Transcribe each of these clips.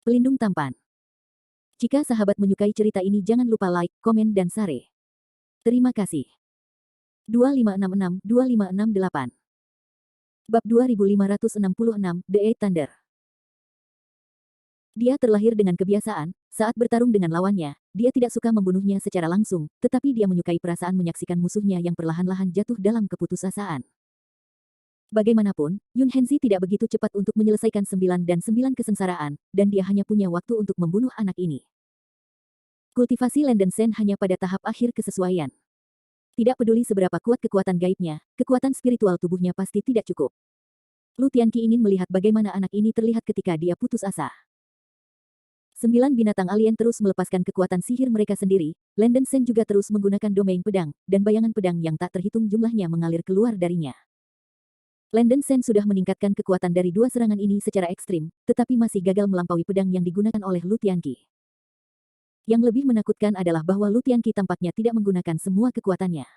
Pelindung tampan. Jika sahabat menyukai cerita ini jangan lupa like, komen dan share. Terima kasih. 2566-2568 Bab 2566, The Eight Thunder. Dia terlahir dengan kebiasaan, saat bertarung dengan lawannya, dia tidak suka membunuhnya secara langsung, tetapi dia menyukai perasaan menyaksikan musuhnya yang perlahan-lahan jatuh dalam keputusasaan. Bagaimanapun, Yun Henzi tidak begitu cepat untuk menyelesaikan 9 dan 9 kesengsaraan, dan dia hanya punya waktu untuk membunuh anak ini. Kultivasi Landen Sen hanya pada tahap akhir kesesuaian. Tidak peduli seberapa kuat kekuatan gaibnya, kekuatan spiritual tubuhnya pasti tidak cukup. Lu Tianqi ingin melihat bagaimana anak ini terlihat ketika dia putus asa. 9 binatang alien terus melepaskan kekuatan sihir mereka sendiri, Landen Sen juga terus menggunakan domain pedang, dan bayangan pedang yang tak terhitung jumlahnya mengalir keluar darinya. Landen Sen sudah meningkatkan kekuatan dari dua serangan ini secara ekstrim, tetapi masih gagal melampaui pedang yang digunakan oleh Lu Tianqi. Yang lebih menakutkan adalah bahwa Lu Tianqi tampaknya tidak menggunakan semua kekuatannya.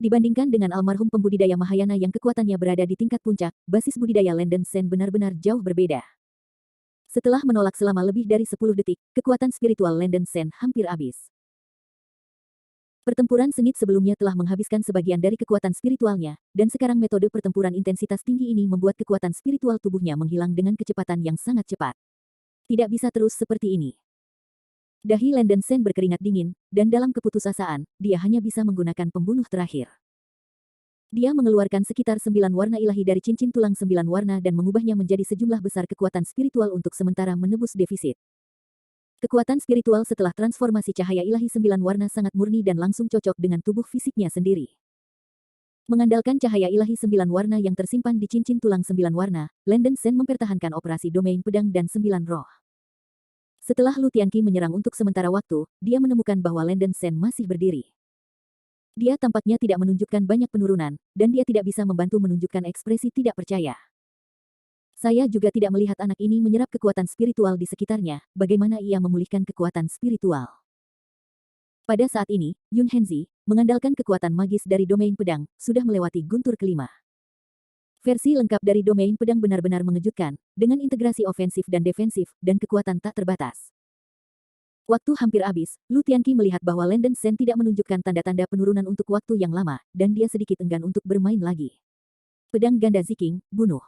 Dibandingkan dengan almarhum pembudidaya Mahayana yang kekuatannya berada di tingkat puncak, basis budidaya Landen Sen benar-benar jauh berbeda. Setelah menolak selama lebih dari 10 detik, kekuatan spiritual Landen Sen hampir habis. Pertempuran sengit sebelumnya telah menghabiskan sebagian dari kekuatan spiritualnya, dan sekarang metode pertempuran intensitas tinggi ini membuat kekuatan spiritual tubuhnya menghilang dengan kecepatan yang sangat cepat. Tidak bisa terus seperti ini. Dahi Landen Sen berkeringat dingin, dan dalam keputusasaan, dia hanya bisa menggunakan pembunuh terakhir. Dia mengeluarkan sekitar 9 warna ilahi dari cincin tulang 9 warna dan mengubahnya menjadi sejumlah besar kekuatan spiritual untuk sementara menebus defisit. Kekuatan spiritual setelah transformasi cahaya ilahi 9 warna sangat murni dan langsung cocok dengan tubuh fisiknya sendiri. Mengandalkan cahaya ilahi 9 warna yang tersimpan di cincin tulang 9 warna, Landen Sen mempertahankan operasi domain pedang dan 9 roh. Setelah Lu Tianqi menyerang untuk sementara waktu, dia menemukan bahwa Landen Sen masih berdiri. Dia tampaknya tidak menunjukkan banyak penurunan, dan dia tidak bisa membantu menunjukkan ekspresi tidak percaya. Saya juga tidak melihat anak ini menyerap kekuatan spiritual di sekitarnya, bagaimana ia memulihkan kekuatan spiritual. Pada saat ini, Yun Henzi, mengandalkan kekuatan magis dari domain pedang, sudah melewati guntur kelima. Versi lengkap dari domain pedang benar-benar mengejutkan, dengan integrasi ofensif dan defensif, dan kekuatan tak terbatas. Waktu hampir habis, Lu Tianqi melihat bahwa Landen Sen tidak menunjukkan tanda-tanda penurunan untuk waktu yang lama, dan dia sedikit enggan untuk bermain lagi. Pedang ganda Ziking, bunuh.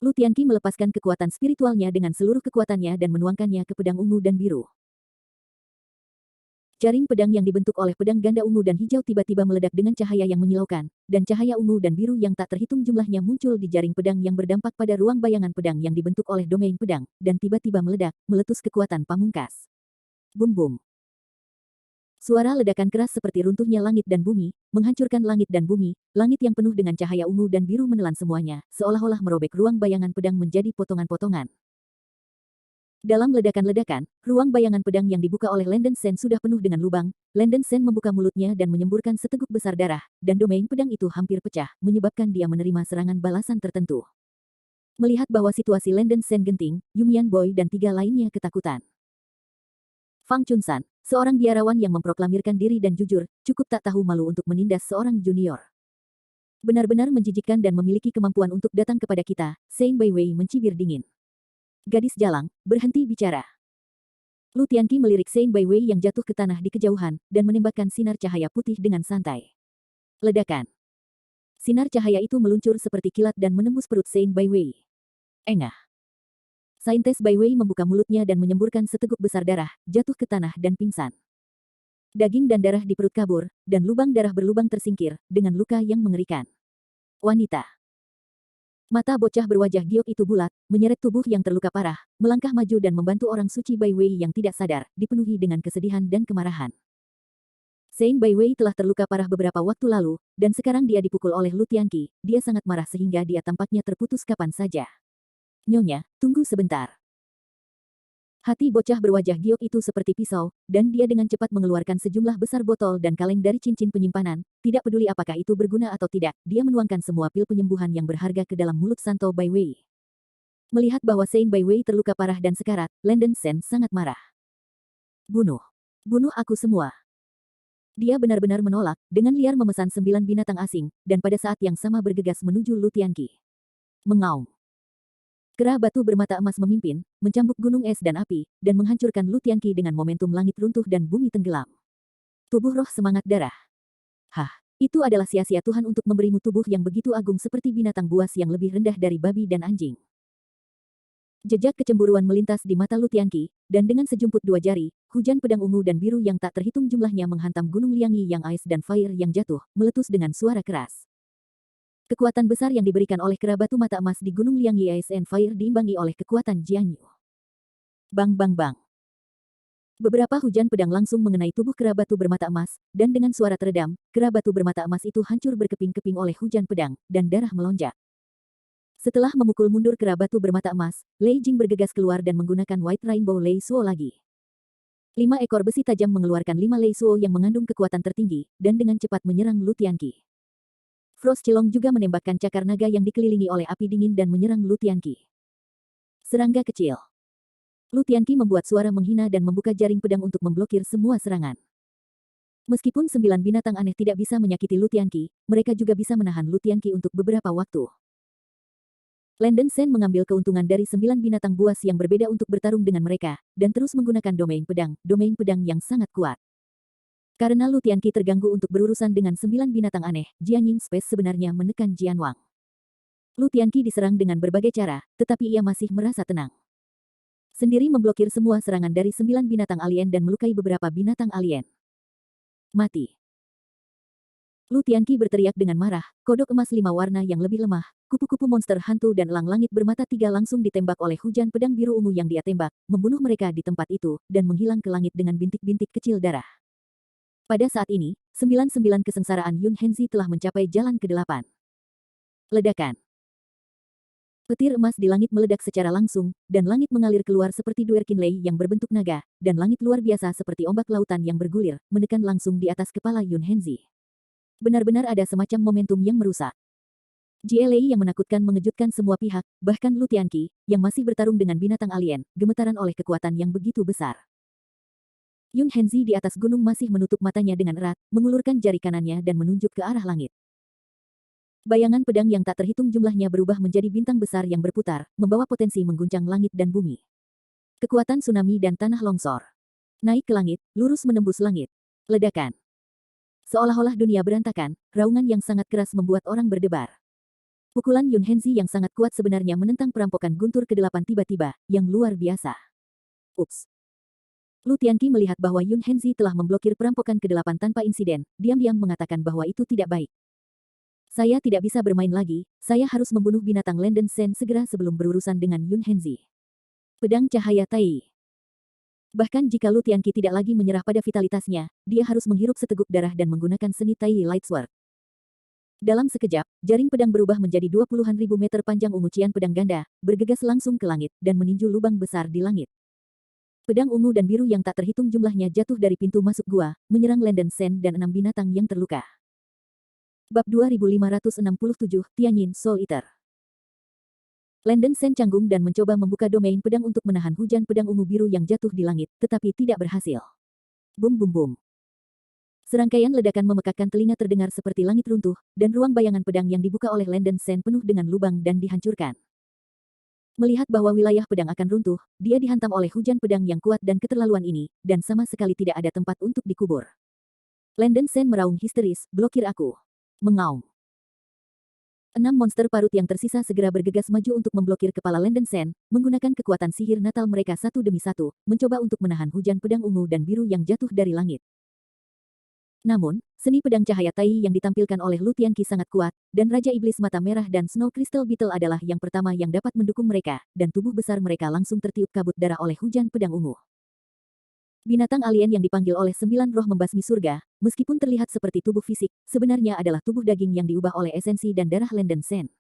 Lu Tianqi melepaskan kekuatan spiritualnya dengan seluruh kekuatannya dan menuangkannya ke pedang ungu dan biru. Jaring pedang yang dibentuk oleh pedang ganda ungu dan hijau tiba-tiba meledak dengan cahaya yang menyilaukan, dan cahaya ungu dan biru yang tak terhitung jumlahnya muncul di jaring pedang yang berdampak pada ruang bayangan pedang yang dibentuk oleh domain pedang, dan tiba-tiba meledak, meletus kekuatan pamungkas. Bum-bum. Suara ledakan keras seperti runtuhnya langit dan bumi, menghancurkan langit dan bumi, langit yang penuh dengan cahaya ungu dan biru menelan semuanya, seolah-olah merobek ruang bayangan pedang menjadi potongan-potongan. Dalam ledakan-ledakan, ruang bayangan pedang yang dibuka oleh Landen Sen sudah penuh dengan lubang, Landen Sen membuka mulutnya dan menyemburkan seteguk besar darah, dan domain pedang itu hampir pecah, menyebabkan dia menerima serangan balasan tertentu. Melihat bahwa situasi Landen Sen genting, Yumian Boy dan 3 lainnya ketakutan. Fang Chunsan, seorang biarawan yang memproklamirkan diri dan jujur, cukup tak tahu malu untuk menindas seorang junior. Benar-benar menjijikkan dan memiliki kemampuan untuk datang kepada kita, Sein Baiwei mencibir dingin. Gadis jalang, berhenti bicara. Lu Tianqi melirik Sein Baiwei yang jatuh ke tanah di kejauhan, dan menembakkan sinar cahaya putih dengan santai. Ledakan. Sinar cahaya itu meluncur seperti kilat dan menembus perut Sein Baiwei. Engah. Saintes Baiwei membuka mulutnya dan menyemburkan seteguk besar darah, jatuh ke tanah dan pingsan. Daging dan darah di perut kabur, dan lubang darah berlubang tersingkir, dengan luka yang mengerikan. Wanita. Mata bocah berwajah giok itu bulat, menyeret tubuh yang terluka parah, melangkah maju dan membantu orang suci Baiwei yang tidak sadar, dipenuhi dengan kesedihan dan kemarahan. Sein Baiwei telah terluka parah beberapa waktu lalu, dan sekarang dia dipukul oleh Lu Tianqi, dia sangat marah sehingga dia tampaknya terputus kapan saja. Nyonya, tunggu sebentar. Hati bocah berwajah giok itu seperti pisau, dan dia dengan cepat mengeluarkan sejumlah besar botol dan kaleng dari cincin penyimpanan, tidak peduli apakah itu berguna atau tidak, dia menuangkan semua pil penyembuhan yang berharga ke dalam mulut Santo Baiwei. Melihat bahwa Sein Baiwei terluka parah dan sekarat, Landen Sen sangat marah. Bunuh. Bunuh aku semua. Dia benar-benar menolak, dengan liar memesan 9 binatang asing, dan pada saat yang sama bergegas menuju Lu Tianqi. Mengaum. Kera batu bermata emas memimpin, mencambuk gunung es dan api, dan menghancurkan Lu Tianqi dengan momentum langit runtuh dan bumi tenggelam. Tubuh roh semangat darah. Hah, itu adalah sia-sia Tuhan untuk memberimu tubuh yang begitu agung seperti binatang buas yang lebih rendah dari babi dan anjing. Jejak kecemburuan melintas di mata Lu Tianqi, dan dengan sejumput dua jari, hujan pedang ungu dan biru yang tak terhitung jumlahnya menghantam gunung Liangyi yang Ice dan Fire yang jatuh, meletus dengan suara keras. Kekuatan besar yang diberikan oleh kera batu mata emas di gunung Liangyi Ice and Fire diimbangi oleh kekuatan Jianyu. Bang bang bang. Beberapa hujan pedang langsung mengenai tubuh kera batu bermata emas, dan dengan suara teredam, kera batu bermata emas itu hancur berkeping-keping oleh hujan pedang, dan darah melonjak. Setelah memukul mundur kera batu bermata emas, Lei Jing bergegas keluar dan menggunakan White Rainbow Lei Suo lagi. 5 ekor besi tajam mengeluarkan 5 Lei Suo yang mengandung kekuatan tertinggi, dan dengan cepat menyerang Lu Tianqi. Frost Cilong juga menembakkan cakar naga yang dikelilingi oleh api dingin dan menyerang Lu Tianqi. Serangga kecil. Lu Tianqi membuat suara menghina dan membuka jaring pedang untuk memblokir semua serangan. Meskipun 9 binatang aneh tidak bisa menyakiti Lu Tianqi, mereka juga bisa menahan Lu Tianqi untuk beberapa waktu. Landen Sen mengambil keuntungan dari 9 binatang buas yang berbeda untuk bertarung dengan mereka, dan terus menggunakan domain pedang yang sangat kuat. Karena Lu Tianqi terganggu untuk berurusan dengan 9 binatang aneh, Jianying Space sebenarnya menekan Jian Wang. Lu Tianqi diserang dengan berbagai cara, tetapi ia masih merasa tenang. Sendiri memblokir semua serangan dari 9 binatang alien dan melukai beberapa binatang alien. Mati. Lu Tianqi berteriak dengan marah, kodok emas 5 warna yang lebih lemah, kupu-kupu monster hantu dan elang langit bermata 3 langsung ditembak oleh hujan pedang biru ungu yang dia tembak, membunuh mereka di tempat itu, dan menghilang ke langit dengan bintik-bintik kecil darah. Pada saat ini, 99 kesengsaraan Yun Henzi telah mencapai jalan ke-8. Ledakan. Petir emas di langit meledak secara langsung, dan langit mengalir keluar seperti duer Qinlei yang berbentuk naga, dan langit luar biasa seperti ombak lautan yang bergulir, menekan langsung di atas kepala Yun Henzi. Benar-benar ada semacam momentum yang merusak. Jie Lei yang menakutkan mengejutkan semua pihak, bahkan Lu Tianqi, yang masih bertarung dengan binatang alien, gemetaran oleh kekuatan yang begitu besar. Yun Henzi di atas gunung masih menutup matanya dengan erat, mengulurkan jari kanannya dan menunjuk ke arah langit. Bayangan pedang yang tak terhitung jumlahnya berubah menjadi bintang besar yang berputar, membawa potensi mengguncang langit dan bumi. Kekuatan tsunami dan tanah longsor. Naik ke langit, lurus menembus langit. Ledakan. Seolah-olah dunia berantakan, raungan yang sangat keras membuat orang berdebar. Pukulan Yun Henzi yang sangat kuat sebenarnya menentang perampokan guntur ke-8 tiba-tiba, yang luar biasa. Ups. Lu Tianqi melihat bahwa Yun Henzi telah memblokir perampokan ke-8 tanpa insiden, diam-diam mengatakan bahwa itu tidak baik. Saya tidak bisa bermain lagi, saya harus membunuh binatang Landen Sen segera sebelum berurusan dengan Yun Henzi. Pedang cahaya Tai. Bahkan jika Lu Tianqi tidak lagi menyerah pada vitalitasnya, dia harus menghirup seteguk darah dan menggunakan seni Tai Lightsword. Dalam sekejap, jaring pedang berubah menjadi 20-an ribu meter panjang ungu cian pedang ganda, bergegas langsung ke langit, dan meninju lubang besar di langit. Pedang ungu dan biru yang tak terhitung jumlahnya jatuh dari pintu masuk gua, menyerang Landen Sen dan 6 binatang yang terluka. Bab 2567, Tianyin Soul Eater. Landen Sen canggung dan mencoba membuka domain pedang untuk menahan hujan pedang ungu biru yang jatuh di langit, tetapi tidak berhasil. Bum bum bum. Serangkaian ledakan memekakkan telinga terdengar seperti langit runtuh, dan ruang bayangan pedang yang dibuka oleh Landen Sen penuh dengan lubang dan dihancurkan. Melihat bahwa wilayah pedang akan runtuh, dia dihantam oleh hujan pedang yang kuat dan keterlaluan ini, dan sama sekali tidak ada tempat untuk dikubur. Landen Sen meraung histeris, blokir aku. Mengaum. 6 monster parut yang tersisa segera bergegas maju untuk memblokir kepala Landen Sen, menggunakan kekuatan sihir natal mereka satu demi satu, mencoba untuk menahan hujan pedang ungu dan biru yang jatuh dari langit. Namun, seni pedang cahaya Tai yang ditampilkan oleh Lu Tianqi sangat kuat, dan Raja Iblis Mata Merah dan Snow Crystal Beetle adalah yang pertama yang dapat mendukung mereka, dan tubuh besar mereka langsung tertiup kabut darah oleh hujan pedang ungu. Binatang alien yang dipanggil oleh 9 roh membasmi surga, meskipun terlihat seperti tubuh fisik, sebenarnya adalah tubuh daging yang diubah oleh esensi dan darah Landen Sen.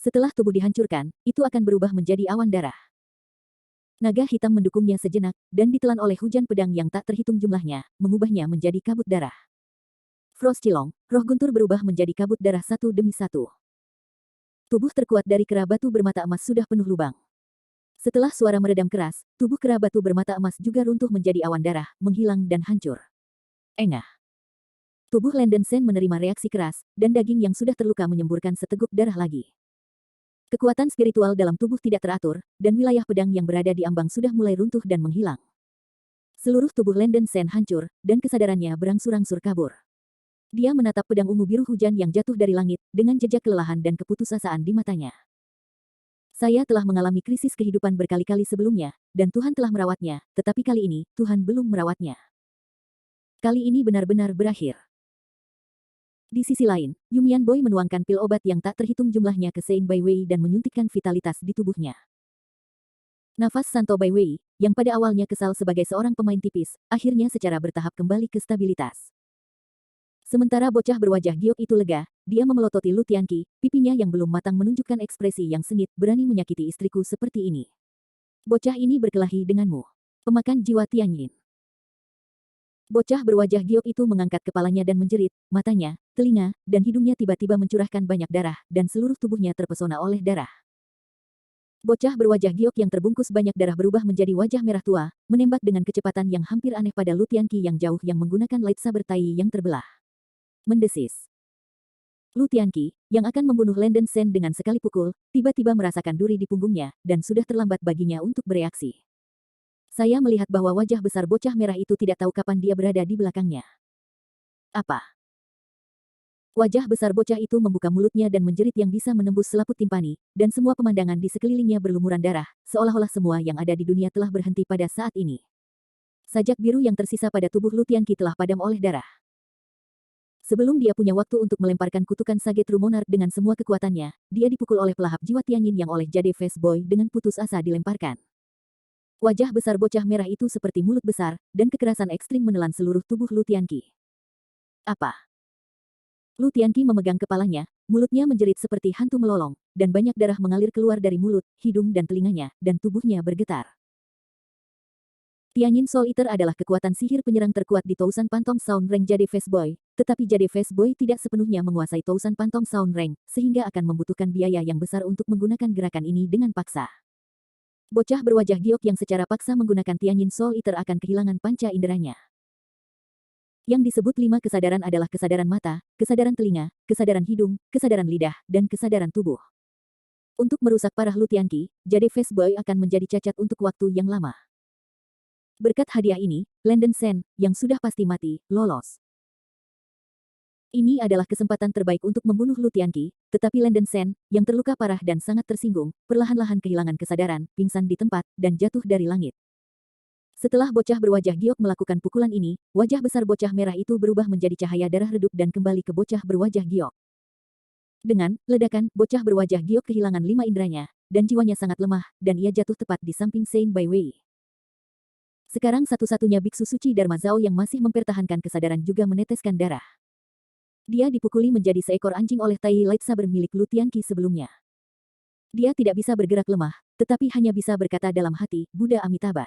Setelah tubuh dihancurkan, itu akan berubah menjadi awan darah. Naga hitam mendukungnya sejenak, dan ditelan oleh hujan pedang yang tak terhitung jumlahnya, mengubahnya menjadi kabut darah. Frost Cilong, roh guntur berubah menjadi kabut darah satu demi satu. Tubuh terkuat dari kera batu bermata emas sudah penuh lubang. Setelah suara meredam keras, tubuh kera batu bermata emas juga runtuh menjadi awan darah, menghilang dan hancur. Engah. Tubuh Landen Sen menerima reaksi keras, dan daging yang sudah terluka menyemburkan seteguk darah lagi. Kekuatan spiritual dalam tubuh tidak teratur, dan wilayah pedang yang berada di ambang sudah mulai runtuh dan menghilang. Seluruh tubuh Landen Sen hancur, dan kesadarannya berangsur-angsur kabur. Dia menatap pedang ungu biru hujan yang jatuh dari langit, dengan jejak kelelahan dan keputusasaan di matanya. Saya telah mengalami krisis kehidupan berkali-kali sebelumnya, dan Tuhan telah merawatnya, tetapi kali ini, Tuhan belum merawatnya. Kali ini benar-benar berakhir. Di sisi lain, Yumian Boy menuangkan pil obat yang tak terhitung jumlahnya ke Sein Bai Wei dan menyuntikkan vitalitas di tubuhnya. Nafas Santo Bai Wei, yang pada awalnya kesal sebagai seorang pemain tipis, akhirnya secara bertahap kembali ke stabilitas. Sementara bocah berwajah giok itu lega, dia memelototi Lu Tianqi, pipinya yang belum matang menunjukkan ekspresi yang sengit, berani menyakiti istriku seperti ini. Bocah ini berkelahi denganmu. Pemakan jiwa Tianyin. Bocah berwajah giok itu mengangkat kepalanya dan menjerit, matanya, telinga, dan hidungnya tiba-tiba mencurahkan banyak darah, dan seluruh tubuhnya terpesona oleh darah. Bocah berwajah giok yang terbungkus banyak darah berubah menjadi wajah merah tua, menembak dengan kecepatan yang hampir aneh pada Lu Tianqi yang jauh yang menggunakan lightsaber tai yang terbelah. Mendesis. Lu Tianqi, yang akan membunuh Landen Sen dengan sekali pukul, tiba-tiba merasakan duri di punggungnya, dan sudah terlambat baginya untuk bereaksi. Saya melihat bahwa wajah besar bocah merah itu tidak tahu kapan dia berada di belakangnya. Apa? Wajah besar bocah itu membuka mulutnya dan menjerit yang bisa menembus selaput timpani, dan semua pemandangan di sekelilingnya berlumuran darah, seolah-olah semua yang ada di dunia telah berhenti pada saat ini. Sajak biru yang tersisa pada tubuh Lu Tianqi telah padam oleh darah. Sebelum dia punya waktu untuk melemparkan kutukan Sage True Monarch dengan semua kekuatannya, dia dipukul oleh pelahap jiwa Tianyin yang oleh Jade Face Boy dengan putus asa dilemparkan. Wajah besar bocah merah itu seperti mulut besar, dan kekerasan ekstrim menelan seluruh tubuh Lu Tianqi. Apa? Lu Tianqi memegang kepalanya, mulutnya menjerit seperti hantu melolong, dan banyak darah mengalir keluar dari mulut, hidung dan telinganya, dan tubuhnya bergetar. Tianyin Soul Eater adalah kekuatan sihir penyerang terkuat di Tousan Pantong Sound Rank Jade Face Boy, tetapi Jade Face Boy tidak sepenuhnya menguasai Tousan Pantong Sound Rank, sehingga akan membutuhkan biaya yang besar untuk menggunakan gerakan ini dengan paksa. Bocah berwajah giok yang secara paksa menggunakan Tianyin Soul Eater akan kehilangan panca inderanya. Yang disebut 5 kesadaran adalah kesadaran mata, kesadaran telinga, kesadaran hidung, kesadaran lidah, dan kesadaran tubuh. Untuk merusak parah Lu Tianqi, Jade Face Boy akan menjadi cacat untuk waktu yang lama. Berkat hadiah ini, Landen Sen, yang sudah pasti mati, lolos. Ini adalah kesempatan terbaik untuk membunuh Lu Tianqi, tetapi Landen Sen, yang terluka parah dan sangat tersinggung, perlahan-lahan kehilangan kesadaran, pingsan di tempat, dan jatuh dari langit. Setelah bocah berwajah giok melakukan pukulan ini, wajah besar bocah merah itu berubah menjadi cahaya darah redup dan kembali ke bocah berwajah giok. Dengan ledakan, bocah berwajah giok kehilangan 5 inderanya, dan jiwanya sangat lemah, dan ia jatuh tepat di samping Sein Bai Wei. Sekarang satu-satunya biksu suci Dharma Zhao yang masih mempertahankan kesadaran juga meneteskan darah. Dia dipukuli menjadi seekor anjing oleh tai lightsaber milik Lu Tianqi sebelumnya. Dia tidak bisa bergerak lemah, tetapi hanya bisa berkata dalam hati, Buddha Amitabha.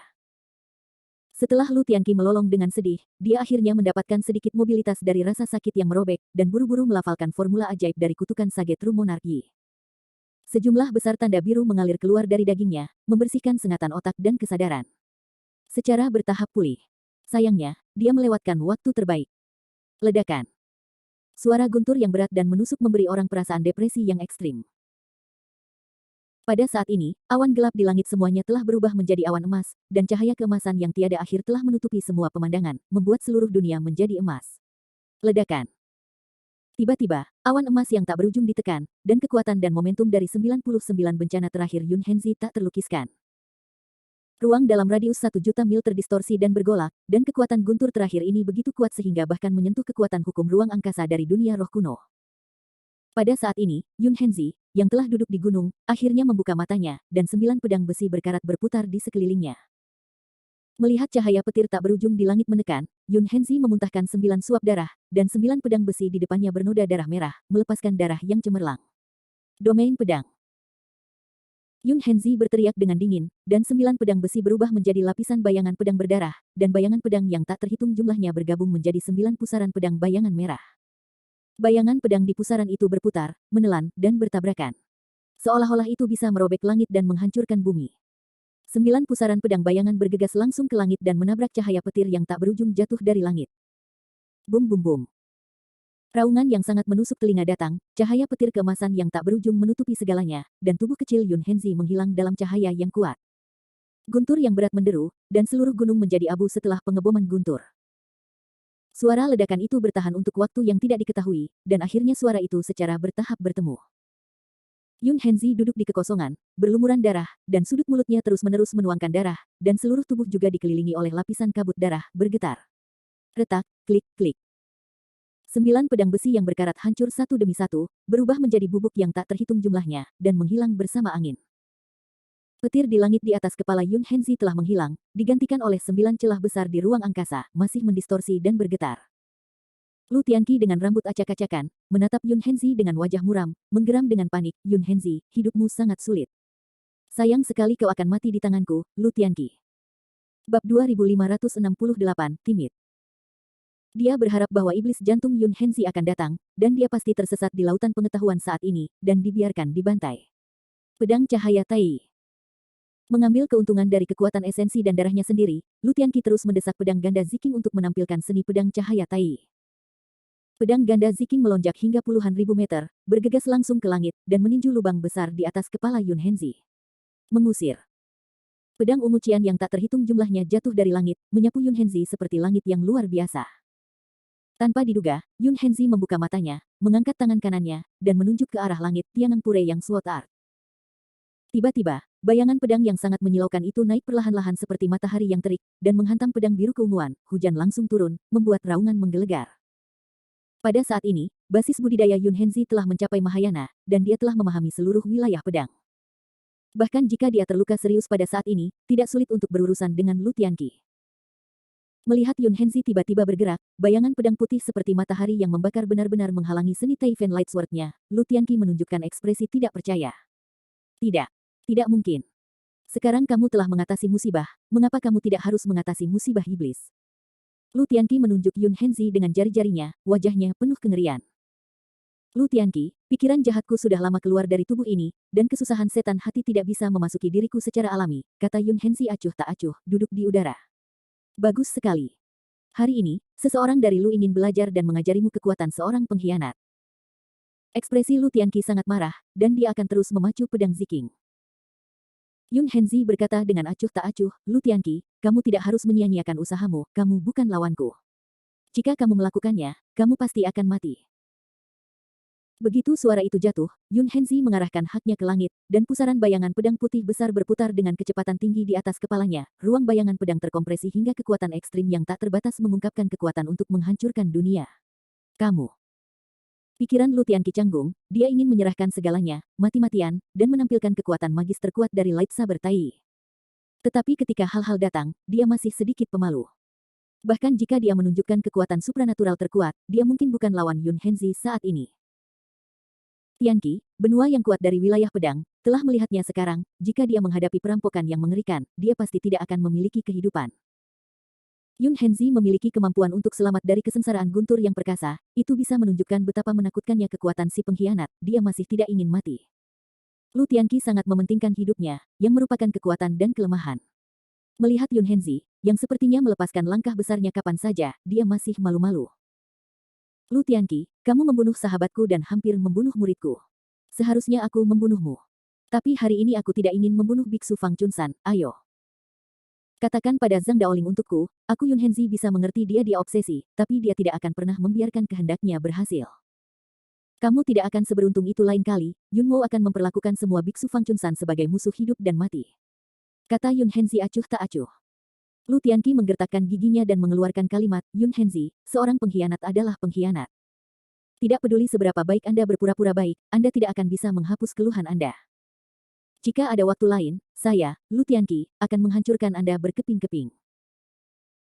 Setelah Lu Tianqi melolong dengan sedih, dia akhirnya mendapatkan sedikit mobilitas dari rasa sakit yang merobek, dan buru-buru melafalkan formula ajaib dari kutukan Sage True Monarch. Sejumlah besar tanda biru mengalir keluar dari dagingnya, membersihkan sengatan otak dan kesadaran. Secara bertahap pulih. Sayangnya, dia melewatkan waktu terbaik. Ledakan. Suara guntur yang berat dan menusuk memberi orang perasaan depresi yang ekstrim. Pada saat ini, awan gelap di langit semuanya telah berubah menjadi awan emas, dan cahaya keemasan yang tiada akhir telah menutupi semua pemandangan, membuat seluruh dunia menjadi emas. Ledakan. Tiba-tiba, awan emas yang tak berujung ditekan, dan kekuatan dan momentum dari 99 bencana terakhir Yun Henzi tak terlukiskan. Ruang dalam radius 1 juta mil terdistorsi dan bergolak, dan kekuatan guntur terakhir ini begitu kuat sehingga bahkan menyentuh kekuatan hukum ruang angkasa dari dunia roh kuno. Pada saat ini, Yun Henzi, yang telah duduk di gunung, akhirnya membuka matanya, dan 9 pedang besi berkarat berputar di sekelilingnya. Melihat cahaya petir tak berujung di langit menekan, Yun Henzi memuntahkan 9 suap darah, dan 9 pedang besi di depannya bernoda darah merah, melepaskan darah yang cemerlang. Domain pedang. Yun Henzi berteriak dengan dingin, dan 9 pedang besi berubah menjadi lapisan bayangan pedang berdarah, dan bayangan pedang yang tak terhitung jumlahnya bergabung menjadi 9 pusaran pedang bayangan merah. Bayangan pedang di pusaran itu berputar, menelan, dan bertabrakan. Seolah-olah itu bisa merobek langit dan menghancurkan bumi. 9 pusaran pedang bayangan bergegas langsung ke langit dan menabrak cahaya petir yang tak berujung jatuh dari langit. Bum bum bum. Raungan yang sangat menusuk telinga datang, cahaya petir keemasan yang tak berujung menutupi segalanya, dan tubuh kecil Yun Henzi menghilang dalam cahaya yang kuat. Guntur yang berat menderu, dan seluruh gunung menjadi abu setelah pengeboman guntur. Suara ledakan itu bertahan untuk waktu yang tidak diketahui, dan akhirnya suara itu secara bertahap bertemu. Yun Henzi duduk di kekosongan, berlumuran darah, dan sudut mulutnya terus-menerus menuangkan darah, dan seluruh tubuh juga dikelilingi oleh lapisan kabut darah, bergetar. Retak, klik, klik. 9 pedang besi yang berkarat hancur satu demi satu, berubah menjadi bubuk yang tak terhitung jumlahnya, dan menghilang bersama angin. Petir di langit di atas kepala Yun Henzi telah menghilang, digantikan oleh 9 celah besar di ruang angkasa, masih mendistorsi dan bergetar. Lu Tianqi dengan rambut acak-acakan, menatap Yun Henzi dengan wajah muram, menggeram dengan panik, Yun Henzi, hidupmu sangat sulit. Sayang sekali kau akan mati di tanganku, Lu Tianqi. Bab 2568, Timid. Dia berharap bahwa iblis jantung Yun Henzi akan datang, dan dia pasti tersesat di lautan pengetahuan saat ini, dan dibiarkan dibantai. Pedang cahaya Tai. Mengambil keuntungan dari kekuatan esensi dan darahnya sendiri, Lu Tianqi terus mendesak pedang ganda Ziking untuk menampilkan seni pedang cahaya Tai. Pedang ganda Ziking melonjak hingga puluhan ribu meter, bergegas langsung ke langit, dan meninju lubang besar di atas kepala Yun Henzi. Mengusir. Pedang ungu Qian yang tak terhitung jumlahnya jatuh dari langit, menyapu Yun Henzi seperti langit yang luar biasa. Tanpa diduga, Yun Henzi membuka matanya, mengangkat tangan kanannya, dan menunjuk ke arah langit Tiangang Pure yang Sword Art. Tiba-tiba, bayangan pedang yang sangat menyilaukan itu naik perlahan-lahan seperti matahari yang terik, dan menghantam pedang biru keunguan, hujan langsung turun, membuat raungan menggelegar. Pada saat ini, basis budidaya Yun Henzi telah mencapai Mahayana, dan dia telah memahami seluruh wilayah pedang. Bahkan jika dia terluka serius pada saat ini, tidak sulit untuk berurusan dengan Lu Tianqi. Melihat Yun Henzi tiba-tiba bergerak, bayangan pedang putih seperti matahari yang membakar benar-benar menghalangi seni Taifen Lightsword-nya, Lu Tianqi menunjukkan ekspresi tidak percaya. Tidak. Tidak mungkin. Sekarang kamu telah mengatasi musibah, mengapa kamu tidak harus mengatasi musibah iblis? Lu Tianqi menunjuk Yun Henzi dengan jari-jarinya, wajahnya penuh kengerian. Lu Tianqi, pikiran jahatku sudah lama keluar dari tubuh ini, dan kesusahan setan hati tidak bisa memasuki diriku secara alami, kata Yun Henzi acuh tak acuh, duduk di udara. Bagus sekali. Hari ini, seseorang dari Lu ingin belajar dan mengajarimu kekuatan seorang pengkhianat. Ekspresi Lu Tianqi sangat marah, dan dia akan terus memacu pedang Ziking. Yun Henzi berkata dengan acuh tak acuh, Lu Tianqi, kamu tidak harus menyia-nyiakan usahamu, kamu bukan lawanku. Jika kamu melakukannya, kamu pasti akan mati. Begitu suara itu jatuh, Yun Henzi mengarahkan haknya ke langit, dan pusaran bayangan pedang putih besar berputar dengan kecepatan tinggi di atas kepalanya. Ruang bayangan pedang terkompresi hingga kekuatan ekstrim yang tak terbatas mengungkapkan kekuatan untuk menghancurkan dunia. Kamu. Pikiran Lu Tianqi canggung, dia ingin menyerahkan segalanya, mati-matian, dan menampilkan kekuatan magis terkuat dari Lightsaber Tai. Tetapi ketika hal-hal datang, dia masih sedikit pemalu. Bahkan jika dia menunjukkan kekuatan supranatural terkuat, dia mungkin bukan lawan Yun Henzi saat ini. Tianqi, benua yang kuat dari wilayah pedang, telah melihatnya sekarang, jika dia menghadapi perampokan yang mengerikan, dia pasti tidak akan memiliki kehidupan. Yun Henzi memiliki kemampuan untuk selamat dari kesengsaraan guntur yang perkasa, itu bisa menunjukkan betapa menakutkannya kekuatan si pengkhianat, dia masih tidak ingin mati. Lu Tianqi sangat mementingkan hidupnya, yang merupakan kekuatan dan kelemahan. Melihat Yun Henzi, yang sepertinya melepaskan langkah besarnya kapan saja, dia masih malu-malu. Lu Tianqi, kamu membunuh sahabatku dan hampir membunuh muridku. Seharusnya aku membunuhmu. Tapi hari ini aku tidak ingin membunuh Biksu Fang Chunsan, ayo. Katakan pada Zhang Daoling untukku, aku Yun Henzi bisa mengerti dia obsesi, tapi dia tidak akan pernah membiarkan kehendaknya berhasil. Kamu tidak akan seberuntung itu lain kali, Yun Mo akan memperlakukan semua Biksu Fang Chunsan sebagai musuh hidup dan mati. Kata Yun Henzi acuh tak acuh. Lu Tianqi menggertakkan giginya dan mengeluarkan kalimat, Yun Henzi, seorang pengkhianat adalah pengkhianat. Tidak peduli seberapa baik Anda berpura-pura baik, Anda tidak akan bisa menghapus keluhan Anda. Jika ada waktu lain, saya, Lu Tianqi, akan menghancurkan Anda berkeping-keping.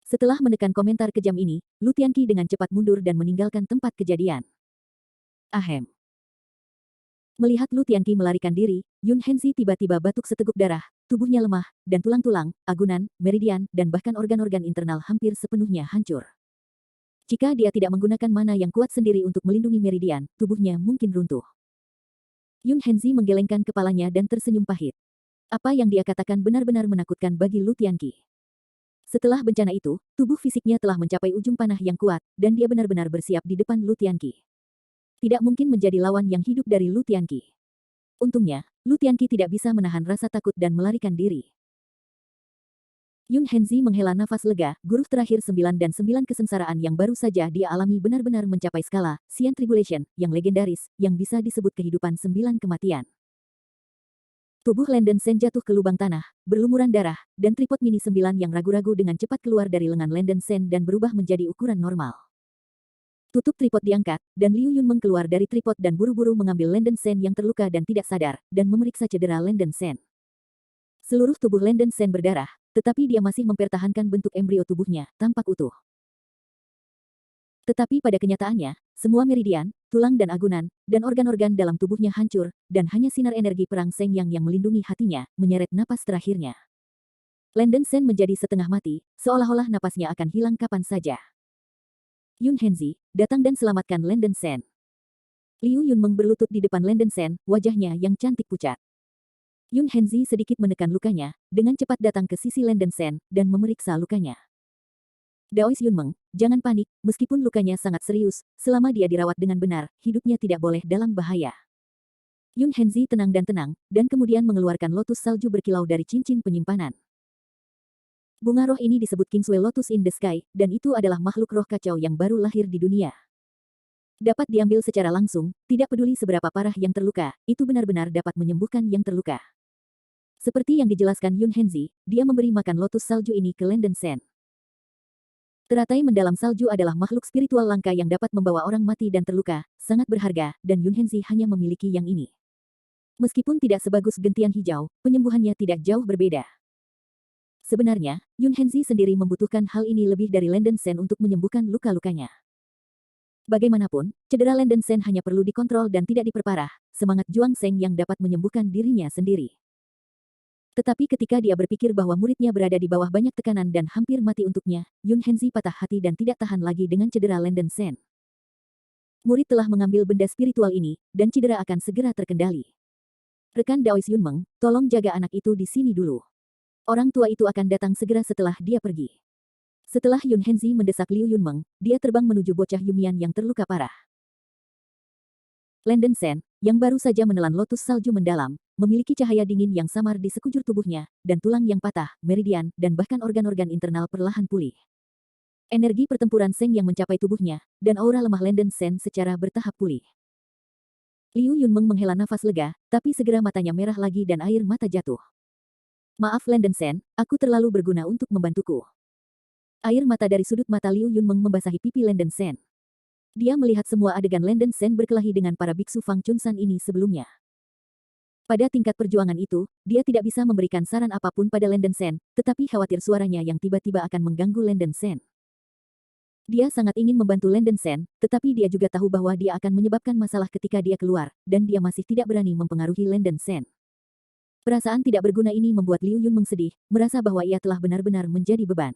Setelah menekan komentar kejam ini, Lu Tianqi dengan cepat mundur dan meninggalkan tempat kejadian. Ahem. Melihat Lu Tianqi melarikan diri, Yun Henzi tiba-tiba batuk seteguk darah, tubuhnya lemah, dan tulang-tulang, agunan, meridian, dan bahkan organ-organ internal hampir sepenuhnya hancur. Jika dia tidak menggunakan mana yang kuat sendiri untuk melindungi meridian, tubuhnya mungkin runtuh. Yun Henzi menggelengkan kepalanya dan tersenyum pahit. Apa yang dia katakan benar-benar menakutkan bagi Lu Tianqi. Setelah bencana itu, tubuh fisiknya telah mencapai ujung panah yang kuat, dan dia benar-benar bersiap di depan Lu Tianqi. tidak mungkin menjadi lawan yang hidup dari Lu Tianqi. Untungnya, Lu Tianqi tidak bisa menahan rasa takut dan melarikan diri. Yun Hengzi menghela nafas lega, guru terakhir 9 dan 9 kesengsaraan yang baru saja dia alami benar-benar mencapai skala, Xian Tribulation, yang legendaris, yang bisa disebut kehidupan 9 kematian. Tubuh Landen Sen jatuh ke lubang tanah, berlumuran darah, dan tripod mini 9 yang ragu-ragu dengan cepat keluar dari lengan Landen Sen dan berubah menjadi ukuran normal. Tutup tripod diangkat, dan Liu Yunmeng keluar dari tripod dan buru-buru mengambil Landen Sen yang terluka dan tidak sadar, dan memeriksa cedera Landen Sen. Seluruh tubuh Landen Sen berdarah, tetapi dia masih mempertahankan bentuk embrio tubuhnya, tampak utuh. Tetapi pada kenyataannya, semua meridian, tulang dan agunan, dan organ-organ dalam tubuhnya hancur, dan hanya sinar energi perang Seng Yang melindungi hatinya, menyeret napas terakhirnya. Landen Sen menjadi setengah mati, seolah-olah napasnya akan hilang kapan saja. Yun Hengzi, datang dan selamatkan Landen Sen. Liu Yunmeng berlutut di depan Landen Sen, wajahnya yang cantik pucat. Yun Hengzi sedikit menekan lukanya, dengan cepat datang ke sisi Landen Sen, dan memeriksa lukanya. Daois Yunmeng, jangan panik, meskipun lukanya sangat serius, selama dia dirawat dengan benar, hidupnya tidak boleh dalam bahaya. Yun Hengzi tenang, dan kemudian mengeluarkan lotus salju berkilau dari cincin penyimpanan. Bunga roh ini disebut Kingsway Lotus in the Sky, dan itu adalah makhluk roh kacau yang baru lahir di dunia. Dapat diambil secara langsung, tidak peduli seberapa parah yang terluka, itu benar-benar dapat menyembuhkan yang terluka. Seperti yang dijelaskan Yun Hengzi, dia memberi makan lotus salju ini ke Landen Sen. Teratai mendalam salju adalah makhluk spiritual langka yang dapat membawa orang mati dan terluka, sangat berharga, dan Yun Hengzi hanya memiliki yang ini. Meskipun tidak sebagus gentian hijau, penyembuhannya tidak jauh berbeda. Sebenarnya, Yun Hengzi sendiri membutuhkan hal ini lebih dari Landen Sen untuk menyembuhkan luka-lukanya. Bagaimanapun, cedera Landen Sen hanya perlu dikontrol dan tidak diperparah, semangat Juang Seng yang dapat menyembuhkan dirinya sendiri. Tetapi ketika dia berpikir bahwa muridnya berada di bawah banyak tekanan dan hampir mati untuknya, Yun Hengzi patah hati dan tidak tahan lagi dengan cedera Landen Sen. Murid telah mengambil benda spiritual ini, dan cedera akan segera terkendali. Rekan Daois Yunmeng, tolong jaga anak itu di sini dulu. Orang tua itu akan datang segera setelah dia pergi. Setelah Yun Hengzi mendesak Liu Yunmeng, dia terbang menuju bocah Yumian yang terluka parah. Landen Sen, yang baru saja menelan lotus salju mendalam, memiliki cahaya dingin yang samar di sekujur tubuhnya, dan tulang yang patah, meridian, dan bahkan organ-organ internal perlahan pulih. Energi pertempuran Seng yang mencapai tubuhnya, dan aura lemah Landen Sen secara bertahap pulih. Liu Yunmeng menghela nafas lega, tapi segera matanya merah lagi dan air mata jatuh. Maaf Landen Sen, aku terlalu berguna untuk membantuku. Air mata dari sudut mata Liu Yunmeng membasahi pipi Landen Sen. Dia melihat semua adegan Landen Sen berkelahi dengan para biksu Fang Chunsan ini sebelumnya. Pada tingkat perjuangan itu, dia tidak bisa memberikan saran apapun pada Landen Sen, tetapi khawatir suaranya yang tiba-tiba akan mengganggu Landen Sen. Dia sangat ingin membantu Landen Sen, tetapi dia juga tahu bahwa dia akan menyebabkan masalah ketika dia keluar, dan dia masih tidak berani mempengaruhi Landen Sen. Perasaan tidak berguna ini membuat Liu Yunmeng sedih, merasa bahwa ia telah benar-benar menjadi beban.